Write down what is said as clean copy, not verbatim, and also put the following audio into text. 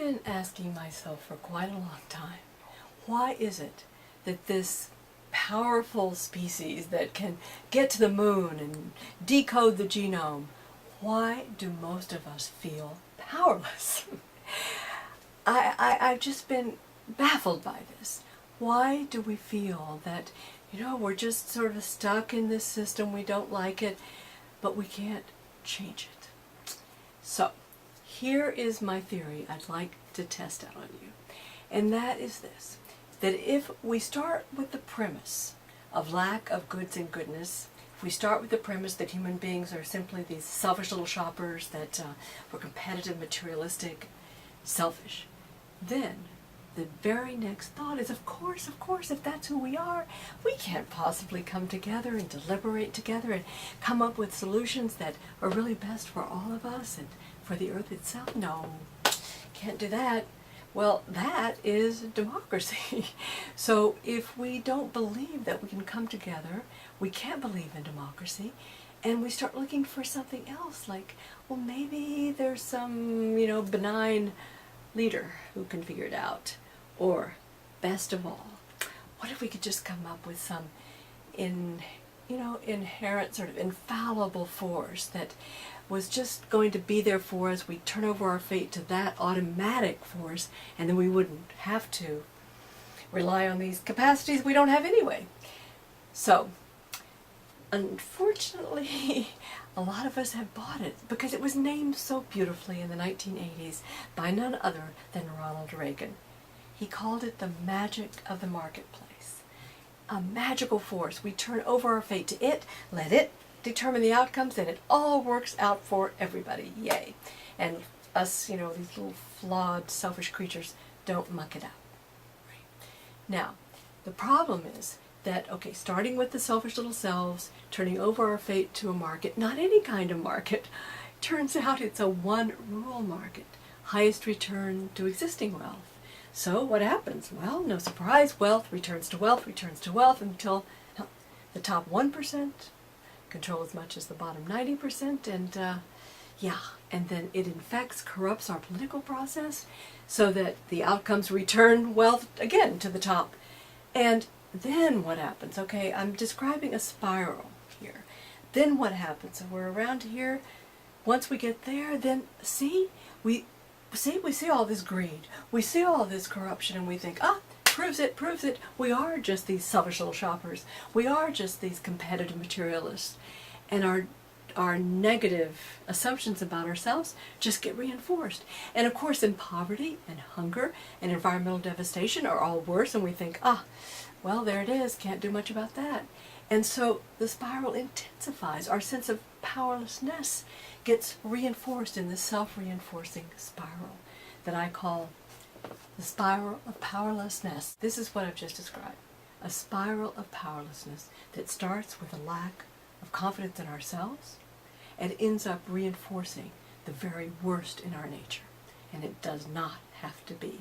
been asking myself for quite a long time, why is it that this powerful species that can get to the moon and decode the genome, why do most of us feel powerless? I've just been baffled by this. Why do we feel that, we're just sort of stuck in this system, we don't like it, but we can't change it? So, here is my theory I'd like to test out on you. And that is this, that if we start with the premise of lack of goods and goodness, if we start with the premise that human beings are simply these selfish little shoppers, that we're competitive, materialistic, selfish, then the very next thought is, of course, if that's who we are, we can't possibly come together and deliberate together and come up with solutions that are really best for all of us and for the earth itself. No, can't do that. Well, that is democracy. So if we don't believe that we can come together, we can't believe in democracy, and we start looking for something else, like, well, maybe there's some, benign leader who can figure it out. Or, best of all, what if we could just come up with some inherent sort of infallible force that was just going to be there for us. We'd turn over our fate to that automatic force, and then we wouldn't have to rely on these capacities we don't have anyway. So, unfortunately, a lot of us have bought it because it was named so beautifully in the 1980s by none other than Ronald Reagan. He called it the magic of the marketplace. A magical force. We turn over our fate to it, let it determine the outcomes, and it all works out for everybody. Yay. And us, these little flawed, selfish creatures don't muck it up. Right? Now, the problem is that, starting with the selfish little selves, turning over our fate to a market, not any kind of market, turns out it's a one-rule market. Highest return to existing wealth. So what happens? Well, no surprise, wealth returns to wealth until the top 1% control as much as the bottom 90%, and and then it infects, corrupts our political process so that the outcomes return wealth again to the top. And then what happens? Okay, I'm describing a spiral here. Then what happens? So we're around here. Once we get there, then we see all this greed, we see all this corruption, and we think, proves it, we are just these selfish little shoppers, we are just these competitive materialists, and our negative assumptions about ourselves just get reinforced. And of course, then poverty and hunger and environmental devastation are all worse, and we think, well, there it is, can't do much about that. And so the spiral intensifies. Our sense of powerlessness gets reinforced in this self-reinforcing spiral that I call the spiral of powerlessness. This is what I've just described. A spiral of powerlessness that starts with a lack of confidence in ourselves and ends up reinforcing the very worst in our nature. And it does not have to be.